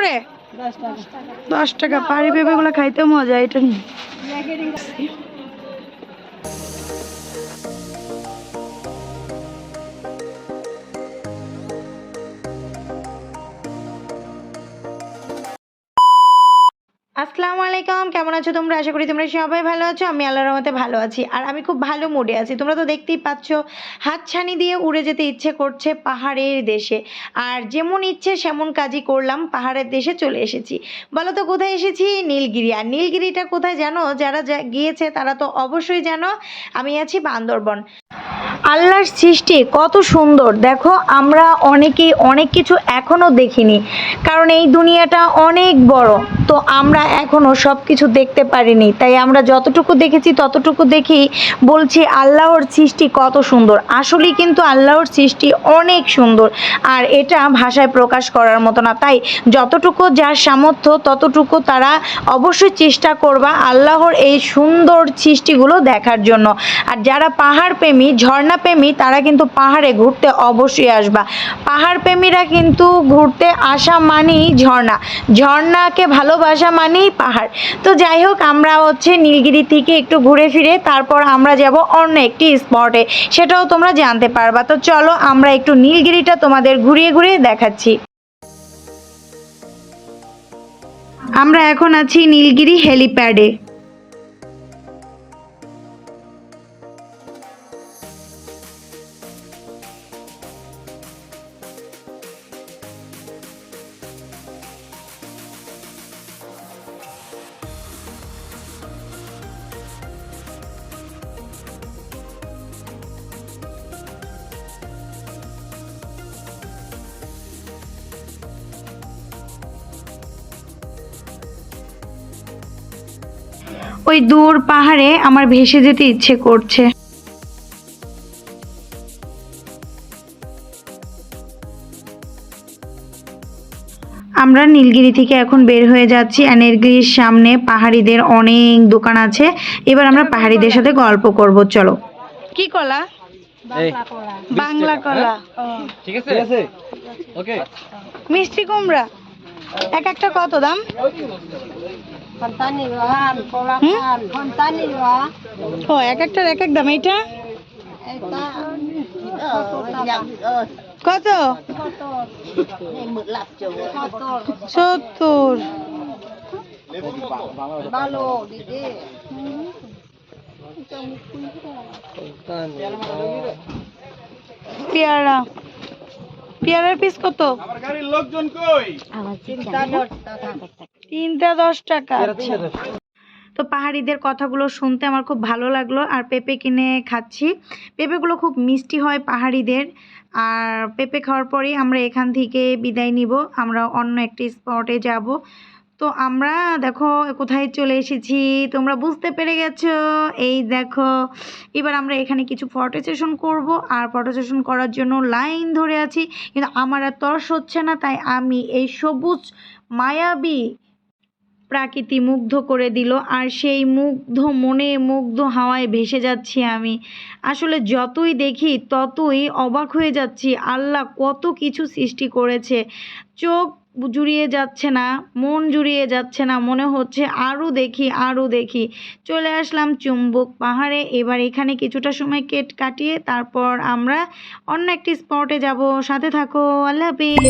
করে? 10 টাকা। পাহাড়ি পেঁপেগুলো খাইতে মজা, এটা নিয়ে। আসসালামু আলাইকুম, কেমন আছো তোমরা? আশা করি তোমরা সবাই ভালো আছো। আমি আল্লাহর রহমতে ভালো আছি, আর আমি খুব ভালো মুডে আছি। তোমরা তো দেখতেই পাচ্ছ, হাতছানি দিয়ে উড়ে যেতে ইচ্ছে করছে পাহাড়ের দেশে। আর যেমন ইচ্ছে সেমন কাজই করলাম, পাহাড়ের দেশে চলে এসেছি। বলো তো কোথায় এসেছি? নীলগিরি। আর নীলগিরিটা কোথায় জানো? যারা গিয়েছে তারা তো অবশ্যই জানো। আমি আছি বান্দরবন। আল্লাহর সৃষ্টি কত সুন্দর দেখো। আমরা অনেকেই অনেক কিছু এখনো দেখিনি, কারণ এই দুনিয়াটা অনেক বড়। তো আমরা এখনো সব কিছু দেখতে পারিনি, তাই আমরা যতটুকু দেখেছি ততটুকু দেখি বলছি আল্লাহর সৃষ্টি কত সুন্দর। আসলেই কিন্তু আল্লাহর সৃষ্টি অনেক সুন্দর, আর এটা ভাষায় প্রকাশ করার মতো না। তাই যতটুকু যার সামর্থ্য ততটুকু তারা অবশ্যই চেষ্টা করবা আল্লাহর এই সুন্দর সৃষ্টিগুলো দেখার জন্য। আর যারা পাহাড় প্রেমী, ঝর্ণা প্রেমী, তারা কিন্তু পাহাড়ে ঘুরতে অবশ্যই আসবা। পাহাড় প্রেমীরা কিন্তু ঘুরতে আসা মানেই ঝর্ণা, ঝর্ণাকে ভালোবাসা মানেই পাহাড়। তো যাই হোক, আমরা নীলগিরি থেকে একটু ঘুরে ফিরে তারপর আমরা যাব অন্য একটি স্পটে, সেটাও তোমরা জানতে পারবা। তো চলো আমরা একটু নীলগিরিটা তোমাদের ঘুরিয়ে ঘুরিয়ে দেখাচ্ছি। আমরা এখন আছি নীলগিরি হেলিপ্যাডে। ওই দূর পাহাড়ে আমার ভেসে যেতে ইচ্ছে করছে। আমরা নীলগিরি থেকে এখন বের হয়ে যাচ্ছি, আর নীলগিরির সামনে পাহাড়িদের অনেক দোকান আছে। এবার আমরা পাহাড়িদের সাথে গল্প করব। চলো। কি কলা? বাংলা কলা। ঠিক আছে, ওকে। মিষ্টি কুমড়া এক একটা কত দাম? ও, এক একটার এক এক দাম। এইটা কত? 70। পেয়ারা, পেয়ারার পিস কত? তিনটা 10 টাকা। তো পাহাড়িদের কথাগুলো শুনতে আমার খুব ভালো লাগলো, আর পেঁপে কিনে খাচ্ছি। পেঁপেগুলো খুব মিষ্টি হয় পাহাড়িদের। আর পেঁপে খাওয়ার পরেই আমরা এখান থেকে বিদায় নিব, আমরা অন্য একটি স্পটে যাব। তো আমরা দেখো কোথায় চলে এসেছি, তোমরা বুঝতে পেরে গেছো। এই দেখো, এবার আমরা এখানে কিছু ফটো সেশন করব, আর ফটো সেশন করার জন্য লাইন ধরে আছি, কিন্তু আমার আর তর্স হচ্ছে না। তাই আমি এই সবুজ মায়াবী প্রাকৃতি মুগ্ধ করে দিল, আর সেই মুগ্ধ মনে মুগ্ধ হাওয়ায় ভেসে যাচ্ছি আমি। আসলে যতই দেখি ততই অবাক হয়ে যাচ্ছি, আল্লাহ কত কিছু সৃষ্টি করেছে। চোখ জুড়িয়ে যাচ্ছে না, মন জুড়িয়ে যাচ্ছে না, মনে হচ্ছে আরও দেখি আরও দেখি। চলে আসলাম চুম্বক পাহাড়ে। এবার এখানে কিছুটা সময় কাটিয়ে তারপর আমরা অন্য একটি স্পটে যাব। সাথে থাকো। আল্লাহ হাফেজ।